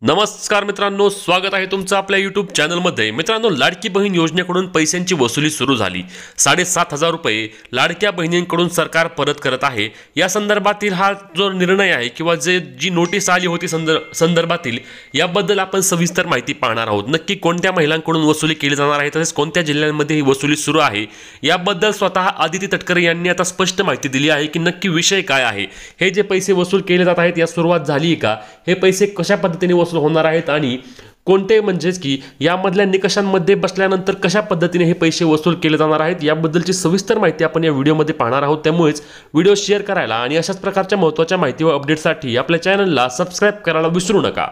नमस्कार मित्रांनो, स्वागत आहे तुमचं आपल्या यूट्यूब चॅनलमध्ये। मित्रांनो, लाडकी बहीण योजनेकडून पैशांची वसुली सुरू झाली। 7,500 रुपये लाडक्या बहिणींकडून सरकार परत करत आहे। या संदर्भातील हा जो निर्णय आहे किंवा जी नोटीस आली होती संदर्भातील याबद्दल आपण सविस्तर माहिती पाहणार आहोत। नक्की कोणत्या महिलांकडून वसुली केली जाणार आहे, तसेच कोणत्या जिल्ह्यांमध्ये ही वसुली सुरू आहे याबद्दल स्वतः आदिती तटकरे यांनी आता स्पष्ट माहिती दिली आहे की नक्की विषय काय आहे। हे जे पैसे वसूल केले जात आहेत या सुरुवात झाली का, हे पैसे कशा पद्धतीने वसूल होणार आहेत आणि कोणते म्हणजेच की यामधल्या निकषांमध्ये बसल्यानंतर कशा पद्धतीने हे पैसे वसूल केले जाणार आहेत याबद्दलची सविस्तर माहिती आपण या व्हिडिओमध्ये पाहणार आहोत। त्यामुळेच व्हिडिओ शेअर करायला आणि अशाच प्रकारच्या महत्त्वाच्या माहिती व अपडेटसाठी आपल्या चॅनलला सबस्क्राइब करायला विसरू नका।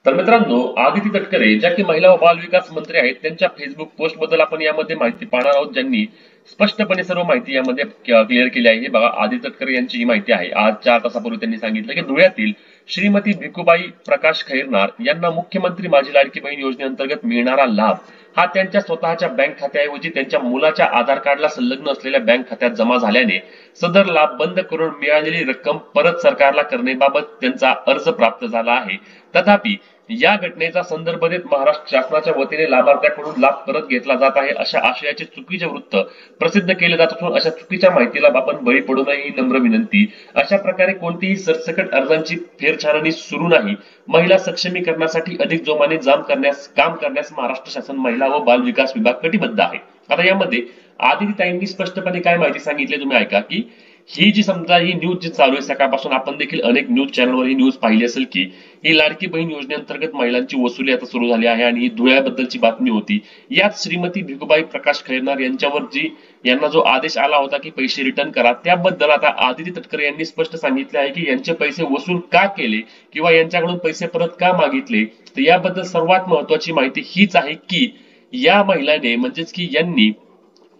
तर मित्रांनो, आदिती तटकरे ज्या की महिला व बाल विकास मंत्री आहेत, त्यांच्या फेसबुक पोस्ट बद्दल आपण यामध्ये माहिती पाहणार आहोत, ज्यांनी स्पष्टपणे सर्व माहिती यामध्ये क्लिअर केली आहे। हे बघा, आदिती तटकरे यांची ही माहिती आहे। आज 4 तासापूर्वी त्यांनी सांगितलं की धुळ्यातील श्रीमती भिकूबाई प्रकाश खैरनार यांना मुख्यमंत्री माझी लाडकी बहीण योजनेअंतर्गत मिळणारा लाभ हा त्यांच्या स्वतःच्या बँक खात्याऐवजी त्यांच्या मुलाच्या आधार कार्डला संलग्न असलेल्या बँक खात्यात जमा झाल्याने सदर लाभ बंद करून मिळालेली रक्कम परत सरकारला करण्याबाबत त्यांचा अर्ज प्राप्त झाला आहे। तथापि या घटनेचा संदर्भ देत महाराष्ट्र शासनाच्या वतीने लाभार्थ्याकडून लाभ परत घेतला जात आहे अशा आशयाचे चुकीचे वृत्त प्रसिद्ध केले जात असून अशा चुकीच्या माहितीला आपण बळी पडू नये ही नम्र विनंती। अशा प्रकारे कोणतीही सरसकट अर्जांची फेरछाननी सुरू नाही। महिला सक्षमीकरणासाठी अधिक जोमाने काम करण्यास महाराष्ट्र शासन महिला व बाल विकास विभाग कटिबद्ध आहे। आता यामध्ये आदिती ताईंनी स्पष्टपणे काय माहिती सांगितली तुम्ही ऐका की ही जी समजा ही न्यूज जी चालू आहे, सकाळपासून आपण देखील अनेक न्यूज चॅनलवर ही न्यूज पाहिली असेल की ही लाडकी बहीण योजनेअंतर्गत महिलांची वसुली आता सुरू झाली आहे आणि ही धुळ्याबद्दलची बातमी होती। यात श्रीमती भिकूबाई प्रकाश खैरनार यांच्यावर यांना जो आदेश आला होता की पैसे रिटर्न करा, त्याबद्दल आता आदिती तटकरे यांनी स्पष्ट सांगितले आहे की यांचे पैसे वसूल का केले किंवा यांच्याकडून पैसे परत का मागितले। तर याबद्दल सर्वात महत्त्वाची माहिती हीच आहे की या महिलाने म्हणजेच की यांनी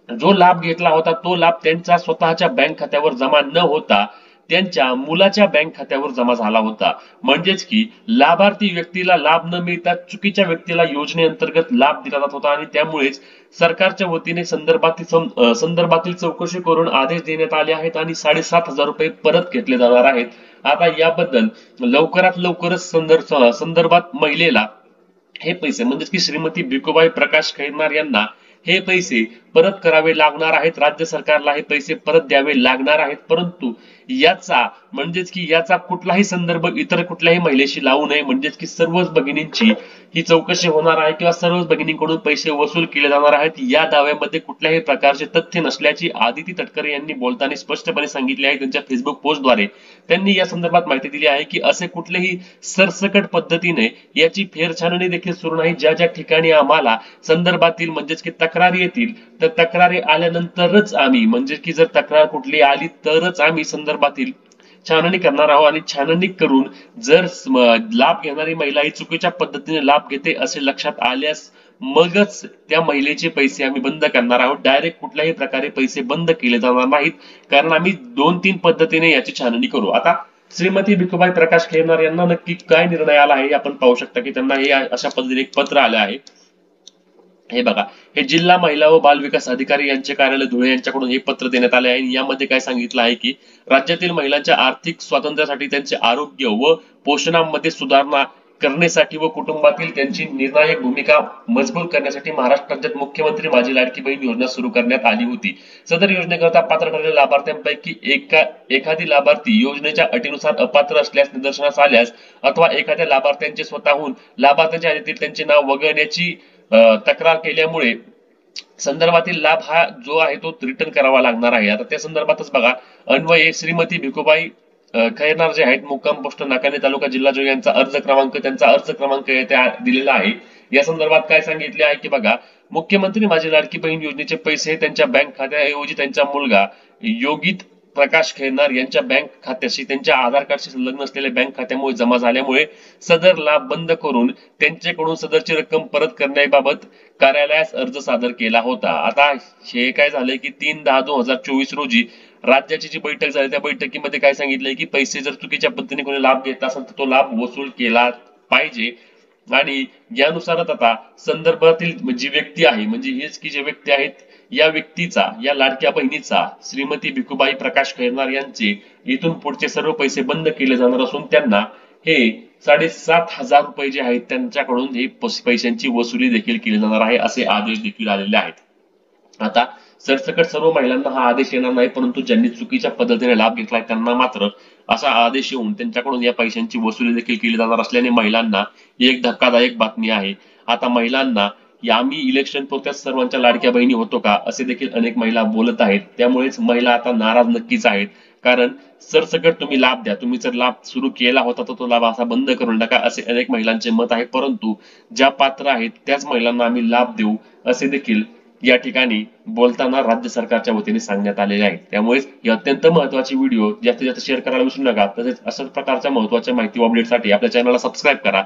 जो लाभ घेतला होता तो लाभ त्यांच्या स्वतःच्या बँक खात्यावर जमा न होता त्यांच्या मुलाच्या बँक खात्यावर जमा झाला होता। म्हणजेच की लाभार्थी व्यक्तीला लाभ न मिळता चुकीच्या व्यक्तीला योजनेअंतर्गत लाभ दिला जात होता आणि त्यामुळेच सरकारच्या वतीने संदर्भातील चौकशी करून आदेश देण्यात आले आहेत आणि 7,500 रुपये परत घेतले जाणार आहेत। आता याबद्दल लवकरात लवकरच संदर्भात महिलेला हे पैसे म्हणजेच की श्रीमती भिकूबाई प्रकाश खैरनार यांना हे पैसे परत करावे लागणार आहेत। राज्य सरकारला हे पैसे परत द्यावे लागणार आहेत, परंतु याचा म्हणजेच की याचा कुठलाही संदर्भ इतर कुठल्याही महिलेशी लावू नये। म्हणजेच की सर्वच भगिनींची ही चौकशी होणार आहे किंवा सर्वच भगिनींकडून पैसे वसूल केले जाणार आहेत, या दाव्यामध्ये कुठल्याही प्रकारचे तथ्य नसल्याची आदिती तटकरे यांनी बोलताना स्पष्टपणे सांगितले आहे। त्यांच्या फेसबुक पोस्टद्वारे त्यांनी या संदर्भात माहिती दिली आहे की असे कुठलेही सरसकट पद्धतीने याची फेरछाननी देखील सुरू नाही। ज्या ज्या ठिकाणी आम्हाला संदर्भातील म्हणजेच की तक्रारी येतील तर तक्रारी आल्यानंतरच आम्ही म्हणजे की जर तक्रार कुठली आली तरच आम्ही संदर्भातील छाननी करणार आहोत आणि छाननी करून जर लाभ घेणारी महिला ही चुकीच्या पद्धतीने लाभ घेते असे लक्षात आल्यास मगच त्या महिलेचे पैसे आम्ही बंद करणार आहोत। डायरेक्ट कुठल्याही प्रकारे पैसे बंद केले जाणार नाहीत, कारण आम्ही 2-3 पद्धतीने याची छाननी करू। आता श्रीमती भिकूबाई प्रकाश खैरनार यांना नक्की काय निर्णय आला आहे आपण पाहू शकता की त्यांना हे अशा पद्धतीने एक पत्र आले आहे। हे बघा, हे जिल्हा महिला व बाल विकास अधिकारी यांचे कार्यालय धुळे यांच्याकडून हे पत्र देण्यात आले आहे। यामध्ये काय सांगितलं आहे की राज्यातील महिलांच्या आर्थिक स्वातंत्र्यासाठी, त्यांचे आरोग्य व पोषणामध्ये सुधारणा करण्यासाठी व कुटुंबातील त्यांची निर्णायक भूमिका मजबूत करण्यासाठी महाराष्ट्र राज्यात मुख्यमंत्री माझी लाडकी बहीण योजना सुरू करण्यात आली होती। सदर योजनेकरता पात्र ठरलेल्या लाभार्थ्यांपैकी एखादी लाभार्थी योजनेच्या अटीनुसार अपात्र असल्यास, निदर्शनास आल्यास अथवा एखाद्या लाभार्थ्यांचे स्वतःहून लाभार्थ्यांच्या यादीतील त्यांचे नाव वगळण्याची तक्रार केल्यामुळे संदर्भातील लाभ हा जो आहे तो रिटर्न करावा लागणार आहे। आता त्या संदर्भातच बघा, अन्वये श्रीमती भिकूबाई खैरनार जे आहेत, मुक्काम पोस्ट नाकाने तालुका जिल्हा जळगाव यांचा त्यांचा अर्ज क्रमांक दिलेला आहे। या संदर्भात काय सांगितले आहे की बघा, मुख्यमंत्री माझी लाडकी बहीण योजनेचे पैसे त्यांच्या बँक खात्याऐवजी त्यांचा मुलगा योगित प्रकाश खैरनार यांच्या बँक खात्याशी त्यांच्या आधार कार्डशी संलग्न असलेल्या बँक खात्यामुळे जमा झाल्यामुळे सदर लाभ बंद करून त्यांच्याकडून सदरची रक्कम परत करण्याबाबत कार्यालयास अर्ज सादर केला होता। आता हे काय झालंय की 3/10/2024 रोजी राज्याची जी बैठक झाली त्या बैठकीमध्ये काय सांगितलंय की पैसे जर चुकीच्या पद्धतीने कोणी लाभ घेत असेल तर तो लाभ वसूल केला पाहिजे आणि यानुसारच आता संदर्भातील जी व्यक्ती आहे म्हणजे हेच की जे व्यक्ती आहेत या व्यक्तीचा, या लाडक्या बहिणीचा श्रीमती भिकूबाई प्रकाश खैरनार यांचे इथून पुढचे सर्व पैसे बंद केले जाणार असून त्यांना हे 7,500 रुपये जे आहेत त्यांच्याकडून हे पैशांची वसुली देखील केली जाणार आहे, असे आदेश देखील आलेले आहेत। आता सरसकट सर्व महिलांना हा आदेश येणार नाही, परंतु ज्यांनी चुकीच्या पद्धतीने लाभ घेतलाय त्यांना मात्र असा आदेश येऊन त्यांच्याकडून या पैशांची वसुली देखील केली जाणार असल्याने महिलांना एक धक्कादायक बातमी आहे। आता महिलांना आम्ही इलेक्शन पुरत्या सर्वांच्या लाडक्या बहिणी होतो का, असे देखील अनेक महिला बोलत आहेत। त्यामुळेच महिला आता नाराज नक्कीच आहेत, कारण सरसकट तुम्ही लाभ द्या, तुम्ही जर लाभ सुरू केला होता तर तो लाभ असा बंद करू नका, असे अनेक महिलांचे मत आहे। परंतु ज्या पात्र आहेत त्याच महिलांना आम्ही लाभ देऊ, असे देखील या ठिकाणी बोलताना राज्य सरकारच्या वतीने सांगण्यात आलेले आहे। त्यामुळे ही अत्यंत महत्त्वाची व्हिडिओ जास्तीत जास्त शेअर करायला विसरू नका। तसेच अशाच प्रकारच्या महत्त्वाच्या माहिती व अपडेटसाठी आपल्या चॅनलला सबस्क्राईब करा।